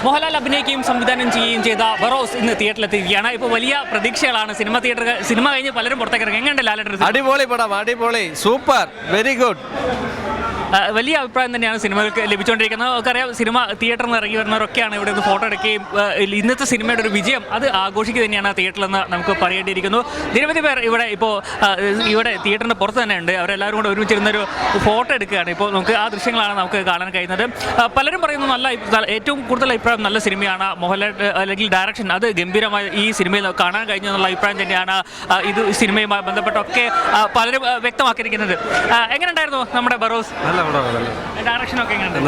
മോഹൻലാൽ അഭിനയിക്കുകയും സംവിധാനം ചെയ്യുകയും ചെയ്ത ബറോസ് ഇന്ന് തിയേറ്ററിലെത്തിയിരിക്കുകയാണ്. ഇപ്പോൾ വലിയ പ്രതീക്ഷകളാണ് സിനിമ കഴിഞ്ഞ് പലരും പുറത്തേക്ക് ഇറങ്ങി. എങ്ങനെയുണ്ട് ലാലേട്ടൻ? അടിപൊളി പടം, അടിപൊളി, സൂപ്പർ, വെരി ഗുഡ്. വലിയ അഭിപ്രായം തന്നെയാണ് സിനിമകൾക്ക് ലഭിച്ചുകൊണ്ടിരിക്കുന്നത്. നമുക്കറിയാം, സിനിമ തിയേറ്ററിൽ നിന്ന് ഇറങ്ങി വരുന്നവരൊക്കെയാണ് ഇവിടെ നിന്ന് ഫോട്ടോ എടുക്കുകയും ഇന്നത്തെ സിനിമയുടെ ഒരു വിജയം അത് ആഘോഷിക്കുക തന്നെയാണ് തിയേറ്ററിലെന്ന് നമുക്ക് പറയേണ്ടിയിരിക്കുന്നു. നിരവധി പേർ ഇവിടെ തിയേറ്ററിൻ്റെ പുറത്ത് തന്നെ ഉണ്ട്. അവരെല്ലാവരും കൂടെ ഒരുമിച്ചിരുന്നൊരു ഫോട്ടോ എടുക്കുകയാണ്. ഇപ്പോൾ നമുക്ക് ആ ദൃശ്യങ്ങളാണ് നമുക്ക് കാണാൻ കഴിയുന്നത്. പലരും പറയുന്നു ഏറ്റവും കൂടുതൽ അഭിപ്രായം നല്ല സിനിമയാണ്. മോഹൻലാൽ അല്ലെങ്കിൽ ഡയറക്ഷൻ അത് ഗംഭീരമായി ഈ സിനിമയിൽ കാണാൻ കഴിഞ്ഞു എന്നുള്ള അഭിപ്രായം തന്നെയാണ് ഇത് സിനിമയുമായി ബന്ധപ്പെട്ടൊക്കെ പലരും വ്യക്തമാക്കിയിരിക്കുന്നത്. എങ്ങനെയുണ്ടായിരുന്നു നമ്മുടെ ബറോസ്? ഡയറക്ഷനൊക്കെ എങ്ങനെയുണ്ട്?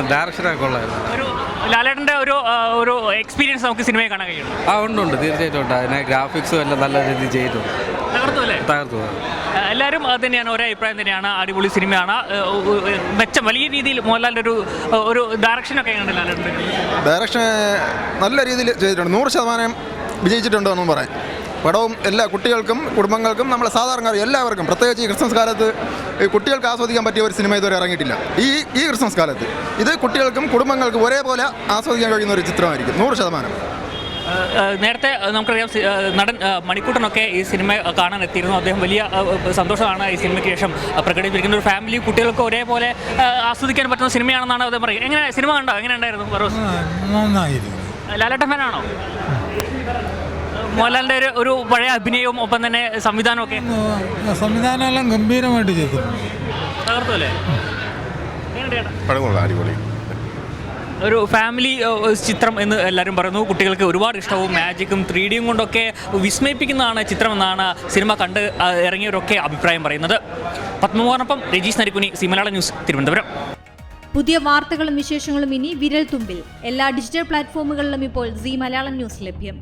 ഒരു ലാലേട്ടൻ്റെ ഒരു എക്സ്പീരിയൻസ് നമുക്ക് സിനിമയെ കാണാൻ കഴിയും. ഉണ്ട്, തീർച്ചയായിട്ടും ഉണ്ട്. അതിനെ ഗ്രാഫിക്സും എല്ലാം നല്ല രീതിയിൽ ചെയ്തിട്ടുണ്ട്. തകർത്തു. എല്ലാവരും അത് തന്നെയാണ്, ഒരേ അഭിപ്രായം തന്നെയാണ്. അടിപൊളി സിനിമയാണ്. മെച്ചം വലിയ രീതിയിൽ മോഹൻലാലിൻ്റെ ഒരു ഡയറക്ഷനൊക്കെ എങ്ങനെയുണ്ട്? ലാലേട്ടൻ്റെ ഡയറക്ഷൻ നല്ല രീതിയിൽ ചെയ്തിട്ടുണ്ട്. 100% വിജയിച്ചിട്ടുണ്ടോ എന്നും പറയാം. പടവും എല്ലാ കുട്ടികൾക്കും കുടുംബങ്ങൾക്കും നമ്മളെ സാധാരണക്കാർ എല്ലാവർക്കും, പ്രത്യേകിച്ച് ഈ ക്രിസ്മസ് കാലത്ത് കുട്ടികൾക്ക് ആസ്വദിക്കാൻ പറ്റിയ ഒരു സിനിമ ഇതുവരെ ഇറങ്ങിയിട്ടില്ല. ഈ ക്രിസ്മസ് കാലത്ത് ഇത് കുട്ടികൾക്കും കുടുംബങ്ങൾക്കും ഒരേപോലെ ആസ്വദിക്കാൻ കഴിയുന്ന ഒരു ചിത്രമായിരിക്കും. 100%. നേരത്തെ നമുക്കറിയാം, നടൻ മണിക്കൂട്ടനൊക്കെ ഈ സിനിമ കാണാൻ എത്തിയിരുന്നു. അദ്ദേഹം വലിയ സന്തോഷമാണ് ഈ സിനിമയ്ക്ക് ശേഷം പ്രകടിപ്പിച്ചിരിക്കുന്ന. ഒരു ഫാമിലി കുട്ടികൾക്ക് ഒരേപോലെ ആസ്വദിക്കാൻ പറ്റുന്ന സിനിമയാണെന്നാണ് അദ്ദേഹം പറയുന്നത്. എങ്ങനെ സിനിമ കണ്ടോ? എങ്ങനെ ഉണ്ടായിരുന്നു ബറോസ്? ലാലേട്ടൻ ഫാനാണോ? മോഹൻലാലിൻ്റെ ഒരു പഴയ അഭിനയവും ഒപ്പം തന്നെ സംവിധാനമൊക്കെ സംവിധാനമെല്ലാം ഗംഭീരമായിട്ട് ചെയ്തു. തകർത്തല്ലേ? അടിപൊളി ഒരു ഫാമിലി ചിത്രം എന്ന് എല്ലാവരും പറയുന്നു. കുട്ടികൾക്ക് ഒരുപാട് ഇഷ്ടവും മാജിക്കും 3Dയും കൊണ്ടൊക്കെ വിസ്മയിപ്പിക്കുന്നതാണ് ചിത്രമെന്നാണ് സിനിമ കണ്ട് ഇറങ്ങിയവരൊക്കെ അഭിപ്രായം പറയുന്നത്. പത്മകുമാറിനൊപ്പം രജീഷ് നരിക്കുനി, സി മലയാളം ന്യൂസ്, തിരുവനന്തപുരം. പുതിയ വാർത്തകളും വിശേഷങ്ങളും ഇനി വിരൽ തുമ്പിൽ. എല്ലാ ഡിജിറ്റൽ പ്ലാറ്റ്ഫോമുകളിലും ഇപ്പോൾ സി മലയാളം ന്യൂസ് ലഭ്യം.